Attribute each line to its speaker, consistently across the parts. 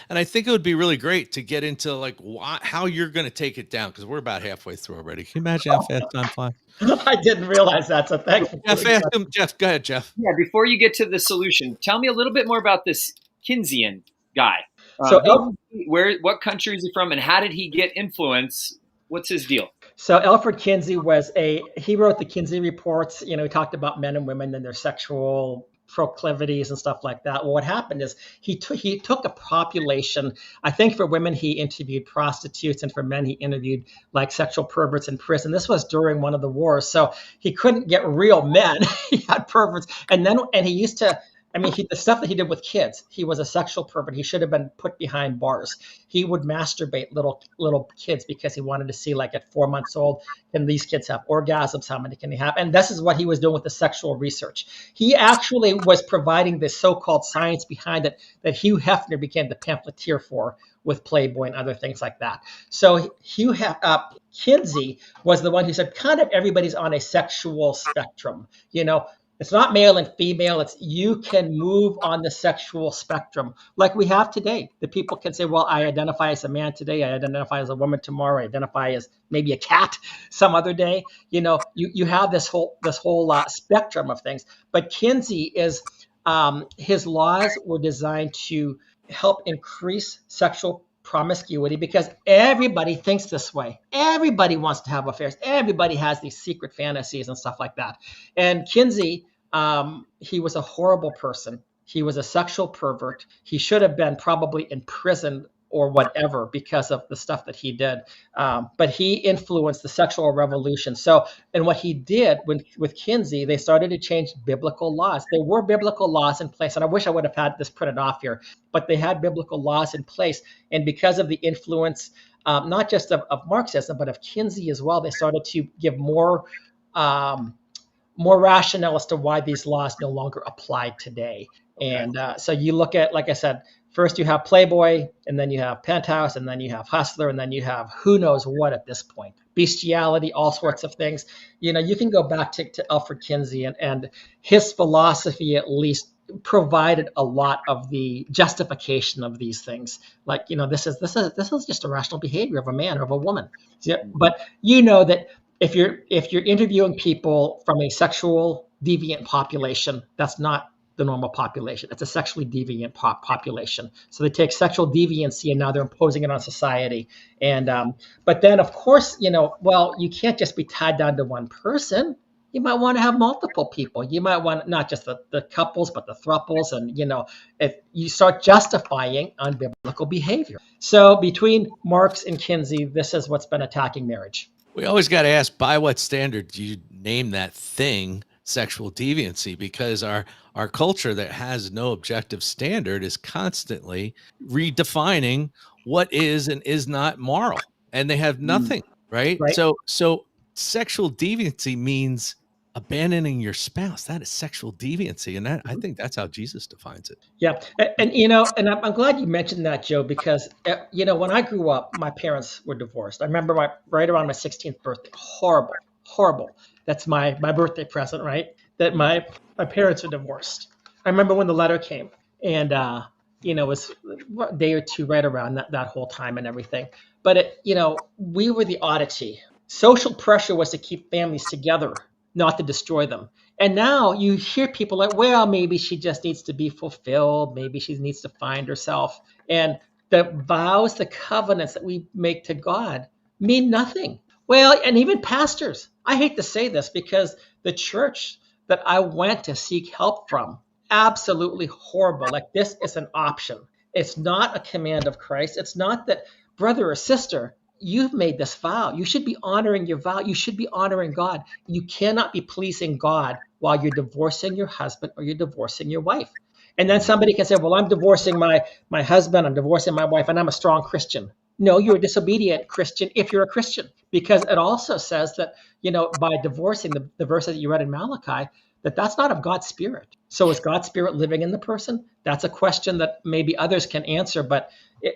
Speaker 1: And I think it would be really great to get into like how you're going to take it down because we're about halfway through already. Can you imagine how fast time flies?
Speaker 2: I didn't realize that. So thanks for
Speaker 1: Jeff,
Speaker 2: doing
Speaker 1: ask
Speaker 2: that.
Speaker 1: him. Jeff, go ahead, Jeff.
Speaker 3: Yeah, before you get to the solution, tell me a little bit more about this Kinseyan guy.
Speaker 2: So
Speaker 3: What country is he from, and how did he get influence? What's his deal?
Speaker 2: So Alfred Kinsey he wrote the Kinsey reports. He talked about men and women and their sexual proclivities and stuff like that. Well, what happened is he took a population. I think for women he interviewed prostitutes, and for men he interviewed like sexual perverts in prison. This was during one of the wars, so he couldn't get real men. He had perverts, and he used to. I mean, the stuff that he did with kids, he was a sexual pervert. He should have been put behind bars. He would masturbate little kids because he wanted to see, like at 4 months old, can these kids have orgasms? How many can they have? And this is what he was doing with the sexual research. He actually was providing the so-called science behind it that Hugh Hefner became the pamphleteer for with Playboy and other things like that. So Kinsey was the one who said, kind of everybody's on a sexual spectrum, It's not male and female. It's you can move on the sexual spectrum like we have today. The people can say, well, I identify as a man today. I identify as a woman tomorrow. I identify as maybe a cat some other day. You have this whole spectrum of things. But Kinsey his laws were designed to help increase sexual promiscuity because everybody thinks this way. Everybody wants to have affairs. Everybody has these secret fantasies and stuff like that. And Kinsey, he was a horrible person. He was a sexual pervert. He should have been probably imprisoned or whatever because of the stuff that he did. But he influenced the sexual revolution. And what he did with Kinsey, they started to change biblical laws. There were biblical laws in place, and I wish I would have had this printed off here, but they had biblical laws in place. And because of the influence, not just of Marxism, but of Kinsey as well, they started to give more rationale as to why these laws no longer apply today. Okay. And so you look at, like I said, first you have Playboy, and then you have Penthouse, and then you have Hustler, and then you have who knows what at this point. Bestiality, all sorts of things. You can go back to Alfred Kinsey, and his philosophy at least provided a lot of the justification of these things. Like, this is just a rational behavior of a man or of a woman. But that if you're interviewing people from a sexual deviant population, that's not the normal population. It's a sexually deviant population. So they take sexual deviancy and now they're imposing it on society. And but then, of course, you can't just be tied down to one person. You might want to have multiple people. You might want not just the couples, but the thruples. And, if you start justifying unbiblical behavior. So between Marx and Kinsey, this is what's been attacking marriage.
Speaker 1: We always got to ask, by what standard do you name that thing sexual deviancy? Because our culture that has no objective standard is constantly redefining what is and is not moral, and they have nothing, right? So sexual deviancy means abandoning your spouse. That is sexual deviancy, and I think that's how Jesus defines it.
Speaker 2: Yeah, and I'm glad you mentioned that, Joe, because when I grew up, my parents were divorced. I remember right around my 16th birthday. Horrible. That's my birthday present, right? That my parents are divorced. I remember when the letter came, and it was a day or two right around that whole time and everything. But we were the oddity. Social pressure was to keep families together, not to destroy them. And now you hear people like, well, maybe she just needs to be fulfilled. Maybe she needs to find herself. And the vows, the covenants that we make to God mean nothing. Well, and even pastors, I hate to say this because the church that I went to seek help from, absolutely horrible. Like, this is an option. It's not a command of Christ. It's not that, brother or sister, you've made this vow. You should be honoring your vow. You should be honoring God. You cannot be pleasing God while you're divorcing your husband or you're divorcing your wife. And then somebody can say, well, I'm divorcing my husband, I'm divorcing my wife, and I'm a strong Christian. No, you're a disobedient Christian if you're a Christian, because it also says that, by divorcing, the verse that you read in Malachi, that's not of God's Spirit. So is God's Spirit living in the person? That's a question that maybe others can answer, but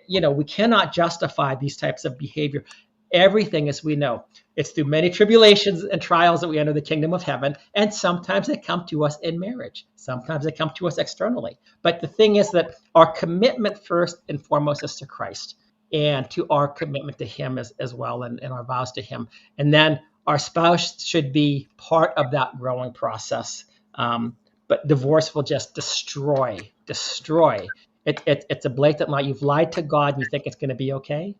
Speaker 2: we cannot justify these types of behavior. Everything, as we know, It's through many tribulations and trials that we enter the kingdom of heaven. And sometimes they come to us in marriage. Sometimes they come to us externally. But the thing is that our commitment first and foremost is to Christ, and to our commitment to him as well, and our vows to him. And then our spouse should be part of that growing process. But divorce will just destroy. It's a blatant lie. You've lied to God and you think it's going to be okay.